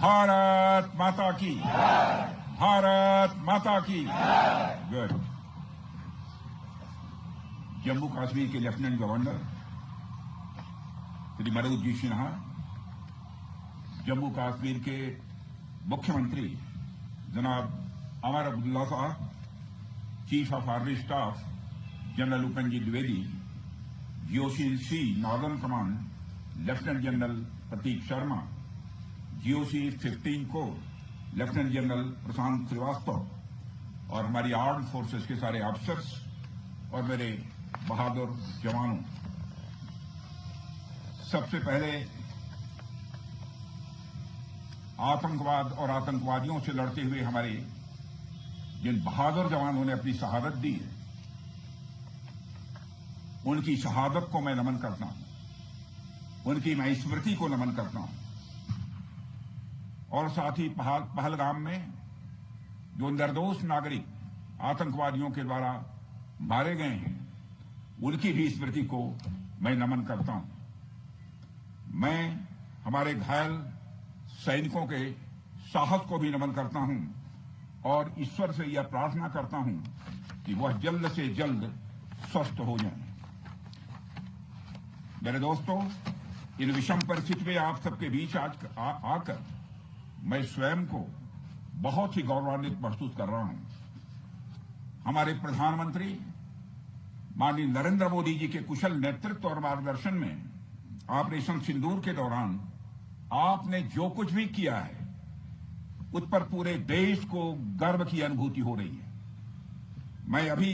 भारत माता की, भारत माता की। गुड। जम्मू कश्मीर के लेफ्टिनेंट गवर्नर श्री मनोज जी सिन्हा, जम्मू कश्मीर के मुख्यमंत्री जनाब अमर अब्दुल्ला साहब, chief of army staff general Upendra Dwivedi, GOC northern command lieutenant general Prateek Sharma, GOC 15 corps lieutenant general Prashant Srivastava और हमारी आर्म्ड फोर्सेस के सारे अफसर्स और मेरे बहादुर जवानों, सबसे पहले आतंकवाद और आतंकवादियों से लड़ते हुए हमारे जिन बहादुर जवानों ने अपनी शहादत दी है, उनकी शहादत को मैं नमन करता हूं, उनकी मैं स्मृति को नमन करता हूं। और साथ ही पहलगाम में जो निर्दोष नागरिक आतंकवादियों के द्वारा मारे गए हैं, उनकी भी स्मृति को मैं नमन करता हूं। मैं हमारे घायल सैनिकों के साहस को भी नमन करता हूं और ईश्वर से यह प्रार्थना करता हूं कि वह जल्द से जल्द स्वस्थ हो जाएं। मेरे दोस्तों, इन विषम परिस्थिति में आप सबके बीच आज आकर मैं स्वयं को बहुत ही गौरवान्वित महसूस कर रहा हूं। हमारे प्रधानमंत्री माननीय नरेंद्र मोदी जी के कुशल नेतृत्व और मार्गदर्शन में ऑपरेशन सिंदूर के दौरान आपने जो कुछ भी किया है, उस पर पूरे देश को गर्व की अनुभूति हो रही है। मैं अभी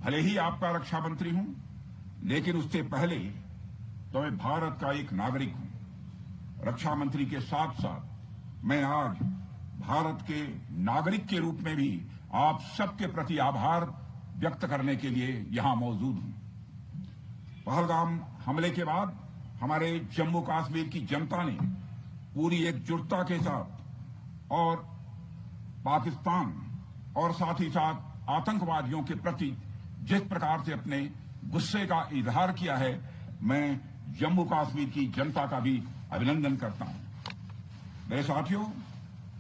भले ही आपका रक्षा मंत्री हूं, लेकिन उससे पहले तो मैं भारत का एक नागरिक हूं। रक्षा मंत्री के साथ साथ मैं आज भारत के नागरिक के रूप में भी आप सबके प्रति आभार व्यक्त करने के लिए यहां मौजूद हूं। पहलगाम हमले के बाद हमारे जम्मू कश्मीर की जनता ने पूरी एकजुटता के साथ और पाकिस्तान और साथ ही साथ आतंकवादियों के प्रति जिस प्रकार से अपने गुस्से का इजहार किया है, मैं जम्मू कश्मीर की जनता का भी अभिनंदन करता हूं। मेरे साथियों,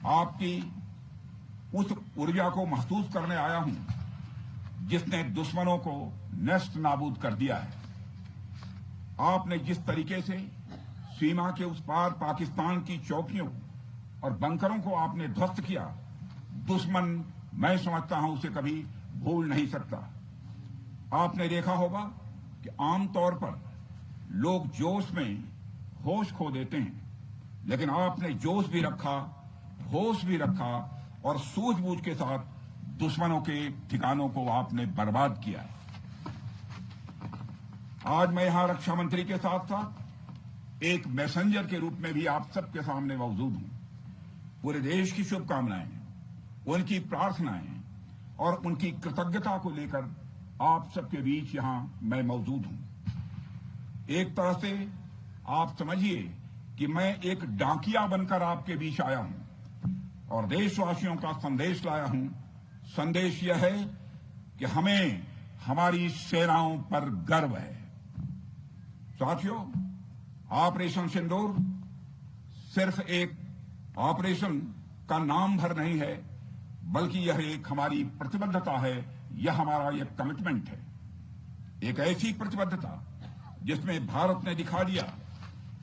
आपकी उस ऊर्जा को महसूस करने आया हूं जिसने दुश्मनों को नष्ट नाबूद कर दिया है। आपने जिस तरीके से सीमा के उस पार पाकिस्तान की चौकियों और बंकरों को आपने ध्वस्त किया, दुश्मन मैं समझता हूं उसे कभी भूल नहीं सकता। आपने देखा होगा कि आमतौर पर लोग जोश में होश खो देते हैं, लेकिन आपने जोश भी रखा, होश भी रखा और सूझबूझ के साथ दुश्मनों के ठिकानों को आपने बर्बाद किया है। आज मैं यहां रक्षा मंत्री के साथ साथ एक मैसेंजर के रूप में भी आप सबके सामने मौजूद हूं। पूरे देश की शुभकामनाएं, उनकी प्रार्थनाएं और उनकी कृतज्ञता को लेकर आप सबके बीच यहां मैं मौजूद हूं। एक तरह से आप समझिए कि मैं एक डाकिया बनकर आपके बीच आया हूं और देशवासियों का संदेश लाया हूं। संदेश यह है कि हमें हमारी सेनाओं पर गर्व है। साथियों, ऑपरेशन सिंदूर सिर्फ एक ऑपरेशन का नाम भर नहीं है, बल्कि यह एक हमारी प्रतिबद्धता है, यह हमारा एक कमिटमेंट है। एक ऐसी प्रतिबद्धता जिसमें भारत ने दिखा दिया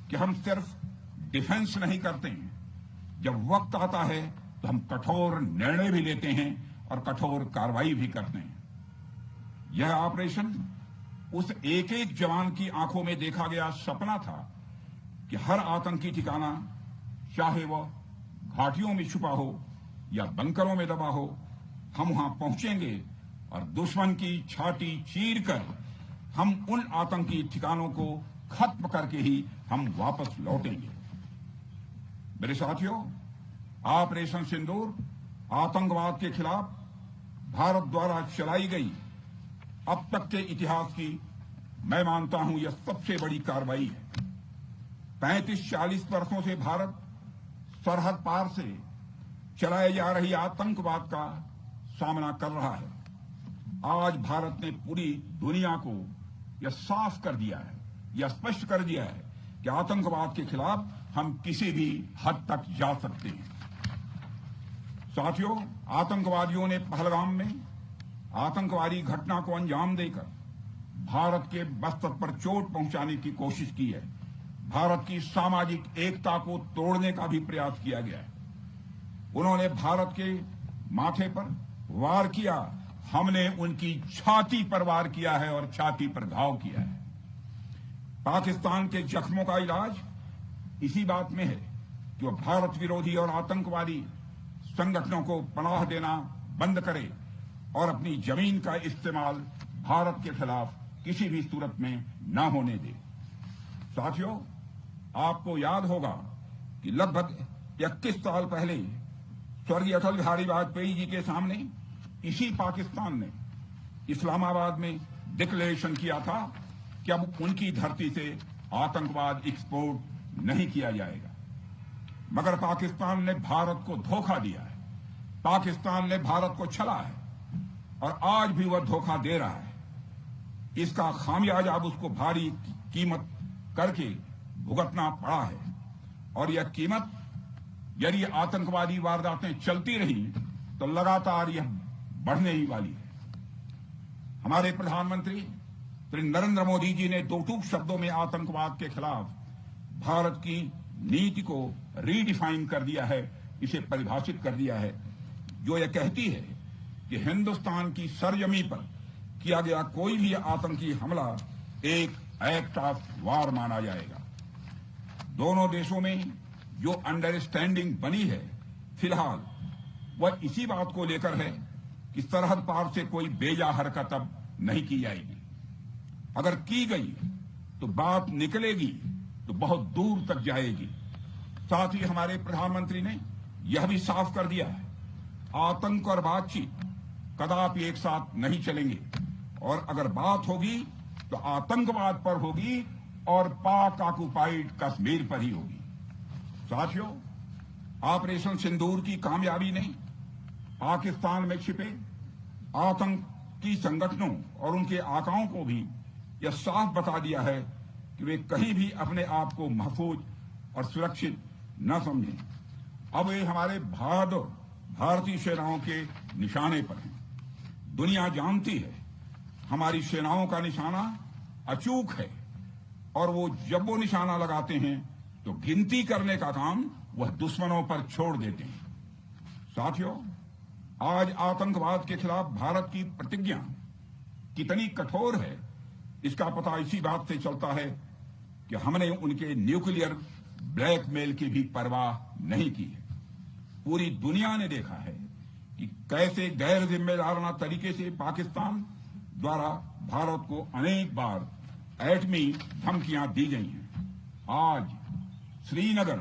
कि हम सिर्फ डिफेंस नहीं करते हैं, जब वक्त आता है तो हम कठोर निर्णय भी लेते हैं और कठोर कार्रवाई भी करते हैं। यह ऑपरेशन उस एक एक जवान की आंखों में देखा गया सपना था कि हर आतंकी ठिकाना, चाहे वह घाटियों में छुपा हो या बंकरों में दबा हो, हम वहां पहुंचेंगे और दुश्मन की छाती चीर कर हम उन आतंकी ठिकानों को खत्म करके ही हम वापस लौटेंगे। मेरे साथियों, ऑपरेशन सिंदूर आतंकवाद के खिलाफ भारत द्वारा चलाई गई अब तक के इतिहास की मैं मानता हूं यह सबसे बड़ी कार्रवाई है। 35-40 वर्षों से भारत सरहद पार से चलाए जा रही आतंकवाद का सामना कर रहा है। आज भारत ने पूरी दुनिया को यह साफ कर दिया है, यह स्पष्ट कर दिया है कि आतंकवाद के खिलाफ हम किसी भी हद तक जा सकते हैं। साथियों, आतंकवादियों ने पहलगाम में आतंकवादी घटना को अंजाम देकर भारत के मस्तक पर चोट पहुंचाने की कोशिश की है। भारत की सामाजिक एकता को तोड़ने का भी प्रयास किया गया है। उन्होंने भारत के माथे पर वार किया, हमने उनकी छाती पर वार किया है और छाती पर घाव किया है। पाकिस्तान के जख्मों का इलाज इसी बात में है कि वह भारत विरोधी और आतंकवादी संगठनों को पनाह देना बंद करे और अपनी जमीन का इस्तेमाल भारत के खिलाफ किसी भी सूरत में न होने दे। साथियों, आपको याद होगा कि लगभग 21 साल पहले स्वर्गीय अटल बिहारी वाजपेयी जी के सामने इसी पाकिस्तान ने इस्लामाबाद में डिक्लेरेशन किया था कि अब उनकी धरती से आतंकवाद एक्सपोर्ट नहीं किया जाएगा। मगर पाकिस्तान ने भारत को धोखा दिया है, पाकिस्तान ने भारत को छला है और आज भी वह धोखा दे रहा है। इसका खामियाजा अब उसको भारी कीमत करके भुगतना पड़ा है और यह कीमत यदि आतंकवादी वारदातें चलती रही तो लगातार यह बढ़ने ही वाली है। हमारे प्रधानमंत्री श्री नरेंद्र मोदी जी ने दो टूक शब्दों में आतंकवाद के खिलाफ भारत की नीति को रीडिफाइन कर दिया है, इसे परिभाषित कर दिया है, जो यह कहती है कि हिंदुस्तान की सरजमी पर किया गया कोई भी आतंकी हमला एक एक्ट ऑफ वार माना जाएगा। दोनों देशों में जो अंडरस्टैंडिंग बनी है फिलहाल वह इसी बात को लेकर है कि सरहद पार से कोई बेजा हरकत अब नहीं की जाएगी। अगर की गई तो बात निकलेगी तो बहुत दूर तक जाएगी। साथ ही हमारे प्रधानमंत्री ने यह भी साफ कर दिया है, आतंक और बातचीत कदापि एक साथ नहीं चलेंगे और अगर बात होगी तो आतंकवाद पर होगी और पाक ऑक्युपाइड कश्मीर पर ही होगी। साथियों, ऑपरेशन सिंदूर की कामयाबी ने पाकिस्तान में छिपे आतंकी संगठनों और उनके आकाओं को भी यह साफ बता दिया है कि वे कहीं भी अपने आप को महफूज और सुरक्षित न समझें। अब वे हमारे बहादुर भारतीय सेनाओं के निशाने पर हैं। दुनिया जानती है हमारी सेनाओं का निशाना अचूक है और वो जब वो निशाना लगाते हैं तो गिनती करने का काम वह दुश्मनों पर छोड़ देते हैं। साथियों, आज आतंकवाद के खिलाफ भारत की प्रतिज्ञा कितनी कठोर है इसका पता इसी बात से चलता है कि हमने उनके न्यूक्लियर ब्लैकमेल की भी परवाह नहीं की है। पूरी दुनिया ने देखा है कि कैसे गैर जिम्मेदाराना तरीके से पाकिस्तान द्वारा भारत को अनेक बार एटमी धमकियां दी गई हैं। आज श्रीनगर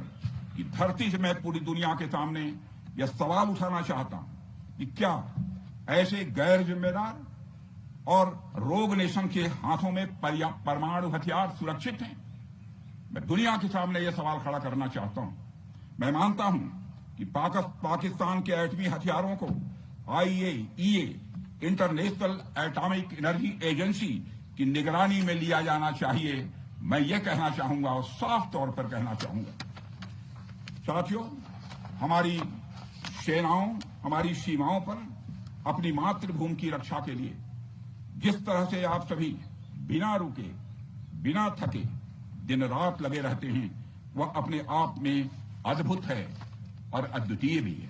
की धरती से मैं पूरी दुनिया के सामने यह सवाल उठाना चाहता हूं कि क्या ऐसे गैर जिम्मेदार और रोग नेशन के हाथों में परमाणु हथियार सुरक्षित हैं? मैं दुनिया के सामने यह सवाल खड़ा करना चाहता हूं। मैं मानता हूं कि पाकिस्तान के एटमी हथियारों को IAEA international atomic energy agency की निगरानी में लिया जाना चाहिए। मैं ये कहना चाहूंगा और साफ तौर पर कहना चाहूंगा। साथियों, हमारी सेनाओं हमारी सीमाओं पर अपनी मातृभूमि की रक्षा के लिए जिस तरह से आप सभी बिना रुके बिना थके दिन रात लगे रहते हैं वह अपने आप में अद्भुत है और अद्वितीय भी है।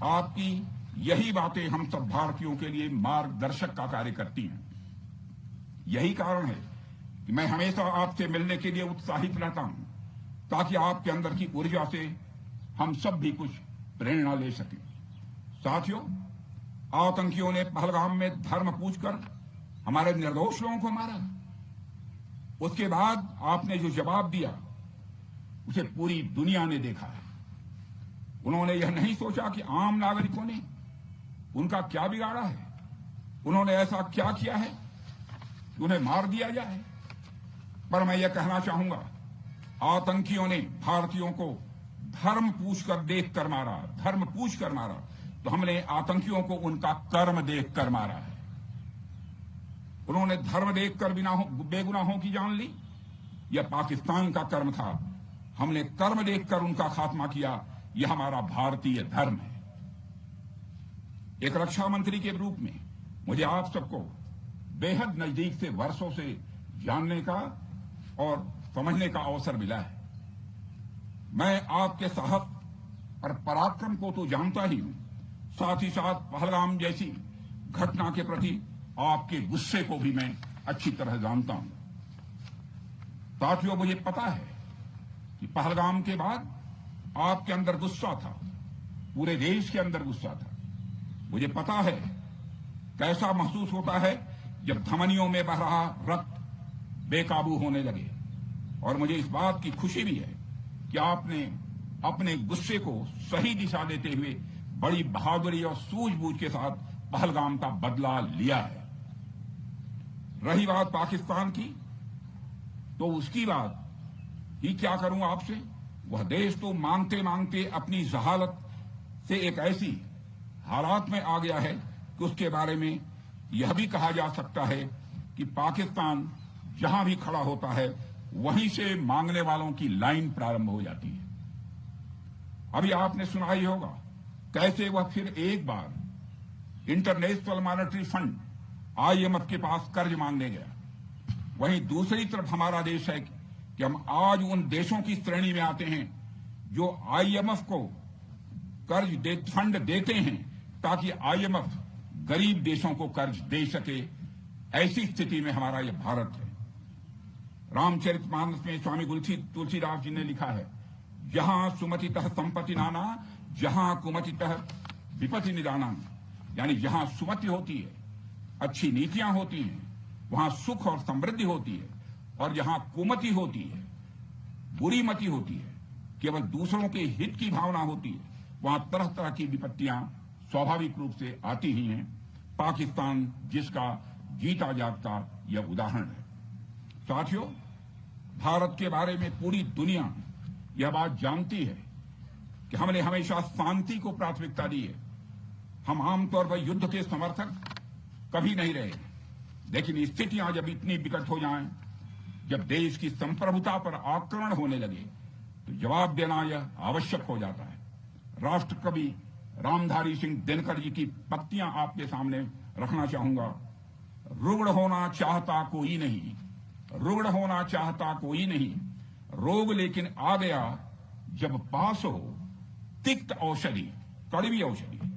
आपकी यही बातें हम सब भारतीयों के लिए मार्गदर्शक का कार्य करती हैं। यही कारण है कि मैं हमेशा आपसे मिलने के लिए उत्साहित रहता हूं ताकि आपके अंदर की ऊर्जा से हम सब भी कुछ प्रेरणा ले सकें। साथियों, आतंकियों ने पहलगाम में धर्म पूछकर हमारे निर्दोष लोगों को मारा। उसके बाद आपने जो जवाब दिया उसे पूरी दुनिया ने देखा है। उन्होंने यह नहीं सोचा कि आम नागरिकों ने उनका क्या बिगाड़ा है, उन्होंने ऐसा क्या किया है कि उन्हें मार दिया जाए। पर मैं यह कहना चाहूंगा, आतंकियों ने भारतीयों को धर्म पूछकर देखकर मारा, धर्म पूछकर मारा, तो हमने आतंकियों को उनका कर्म देखकर मारा है। उन्होंने धर्म देखकर बेगुनाहों की जान ली, यह पाकिस्तान का कर्म था। हमने कर्म देखकर उनका खात्मा किया। यह हमारा भारतीय धर्म है। एक रक्षा मंत्री के रूप में मुझे आप सबको बेहद नजदीक से वर्षों से जानने का और समझने का अवसर मिला है। मैं आपके साहस और पराक्रम को तो जानता ही हूं, साथ ही साथ पहलगाम जैसी घटना के प्रति आपके गुस्से को भी मैं अच्छी तरह जानता हूं। साथियों, मुझे पता है कि पहलगाम के बाद आपके अंदर गुस्सा था, पूरे देश के अंदर गुस्सा था। मुझे पता है कैसा महसूस होता है जब धमनियों में बह रहा रक्त बेकाबू होने लगे। और मुझे इस बात की खुशी भी है कि आपने अपने गुस्से को सही दिशा देते हुए बड़ी बहादुरी और सूझबूझ के साथ पहलगाम का बदला लिया है। रही बात पाकिस्तान की, तो उसकी बात ही क्या करूं आपसे। वह देश तो मांगते मांगते अपनी जहालत से एक ऐसी हालात में आ गया है कि उसके बारे में यह भी कहा जा सकता है कि पाकिस्तान जहां भी खड़ा होता है वहीं से मांगने वालों की लाइन प्रारंभ हो जाती है। अभी आपने सुना ही होगा कैसे वह फिर एक बार इंटरनेशनल मॉनेटरी फंड IMF के पास कर्ज मांगने गया। वहीं दूसरी तरफ हमारा देश है कि हम आज उन देशों की श्रेणी में आते हैं जो IMF को फंड देते हैं ताकि IMF गरीब देशों को कर्ज दे सके। ऐसी स्थिति में हमारा यह भारत है। रामचरितमानस में स्वामी तुलसीदास जी ने लिखा है, जहां सुमतितः संपत्ति नाना, जहां कुमतितः विपत्ति निदाना। यानी जहां सुमति होती है, अच्छी नीतियां होती हैं, वहां सुख और समृद्धि होती है, और जहां कुमति होती है, बुरी मति होती है, केवल दूसरों के हित की भावना होती है, वहां तरह तरह की विपत्तियां स्वाभाविक रूप से आती ही हैं। पाकिस्तान जिसका जीता जागता यह उदाहरण है। साथियों, भारत के बारे में पूरी दुनिया यह बात जानती है कि हमने हमेशा शांति को प्राथमिकता दी है। हम आमतौर पर युद्ध के समर्थक कभी नहीं रहे, लेकिन स्थितियां जब इतनी विकट हो जाएं, जब देश की संप्रभुता पर आक्रमण होने लगे, तो जवाब देना यह आवश्यक हो जाता है। राष्ट्र कवि रामधारी सिंह दिनकर जी की पंक्तियां आपके सामने रखना चाहूंगा। रुग्ण होना चाहता कोई नहीं, रुग्ण होना चाहता कोई नहीं, रोग लेकिन आ गया जब पास हो तिक्त औषधि, कड़वी औषधि।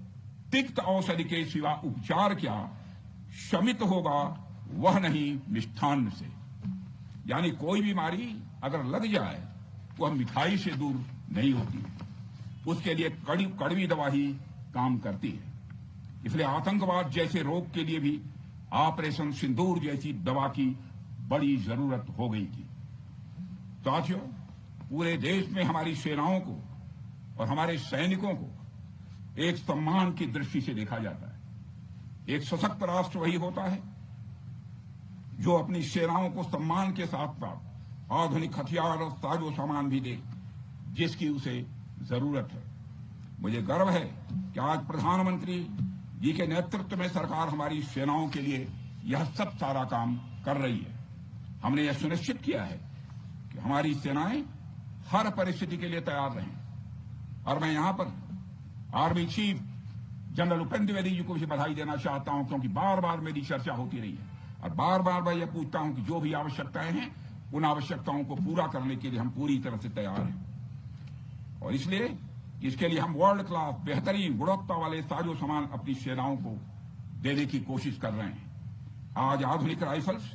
तिक्त औषधि के सिवा उपचार क्या, शमित होगा वह नहीं मिष्ठान्न से। यानी कोई बीमारी अगर लग जाए तो वह मिठाई से दूर नहीं होती, उसके लिए कड़वी दवा ही काम करती है। इसलिए आतंकवाद जैसे रोग के लिए भी ऑपरेशन सिंदूर जैसी दवा की बड़ी जरूरत हो गई थी। साथियों, पूरे देश में हमारी सेनाओं को और हमारे सैनिकों को एक सम्मान की दृष्टि से देखा जाता है। एक सशक्त राष्ट्र वही होता है जो अपनी सेनाओं को सम्मान के साथ साथ आधुनिक हथियार और साजो सामान भी दे जिसकी उसे जरूरत है। मुझे गर्व है कि आज प्रधानमंत्री जी के नेतृत्व में सरकार हमारी सेनाओं के लिए यह सब सारा काम कर रही है। हमने यह सुनिश्चित किया है कि हमारी सेनाएं हर परिस्थिति के लिए तैयार रहें। और मैं यहां पर army chief general Upendra Dwivedi ji को भी बधाई देना चाहता हूं, क्योंकि बार बार मेरी चर्चा होती रही है और बार बार मैं यह पूछता हूं कि जो भी आवश्यकताएं हैं उन आवश्यकताओं को पूरा करने के लिए हम पूरी तरह से तैयार हैं। और इसलिए इसके लिए हम वर्ल्ड क्लास बेहतरीन गुणवत्ता वाले साजो सामान अपनी सेनाओं को देने की कोशिश कर रहे हैं। आज आधुनिक राइफल्स,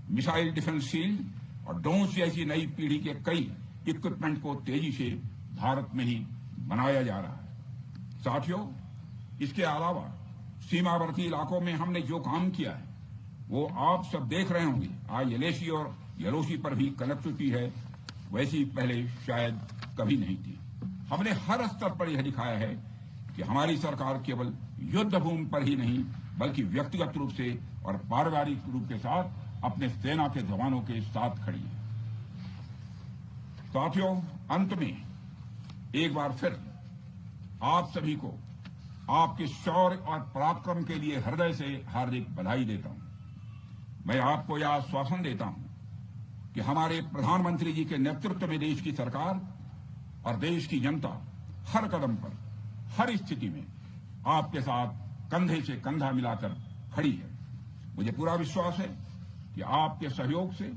मिसाइल डिफेंस शील्ड और ड्रोन्स जैसी नई पीढ़ी के कई इक्विपमेंट को तेजी से भारत में ही बनाया जा रहा है। साथियों, इसके अलावा सीमावर्ती इलाकों में हमने जो काम किया है वो आप सब देख रहे होंगे। आज LAC और LOC पर भी कनेक्टिविटी है, वैसी पहले शायद कभी नहीं थी। हमने हर स्तर पर यह दिखाया है कि हमारी सरकार केवल युद्ध भूमि पर ही नहीं बल्कि व्यक्तिगत रूप से और पारिवारिक रूप के साथ अपने सेना के जवानों के साथ खड़ी है। साथियों, अंत में एक बार फिर आप सभी को आपके शौर्य और पराक्रम के लिए हृदय से हार्दिक बधाई देता हूं। मैं आपको यह आश्वासन देता हूं कि हमारे प्रधानमंत्री जी के नेतृत्व में देश की सरकार और देश की जनता हर कदम पर, हर स्थिति में आपके साथ कंधे से कंधा मिलाकर खड़ी है। मुझे पूरा विश्वास है कि आपके सहयोग से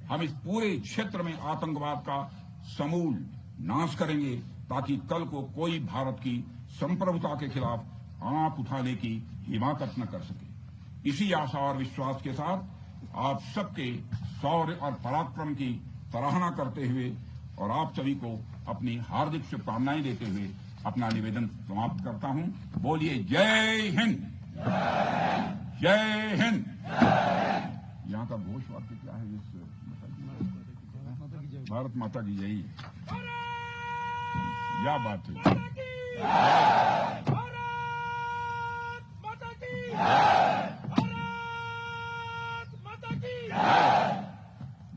हम इस पूरे क्षेत्र में आतंकवाद का समूल नाश करेंगे, ताकि कल को कोई भारत की संप्रभुता के खिलाफ आंख उठाने की हिमाकत न कर सके। इसी आशा और विश्वास के साथ आप सबके शौर्य और पराक्रम की सराहना करते हुए और आप सभी को अपनी हार्दिक शुभकामनाएं देते हुए अपना निवेदन समाप्त करता हूं। बोलिए जय हिंद, जय हिंद। यहाँ का घोष वाक्य क्या है? इस भारत माता की जय है। क्या बात है।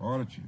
और अच्छे।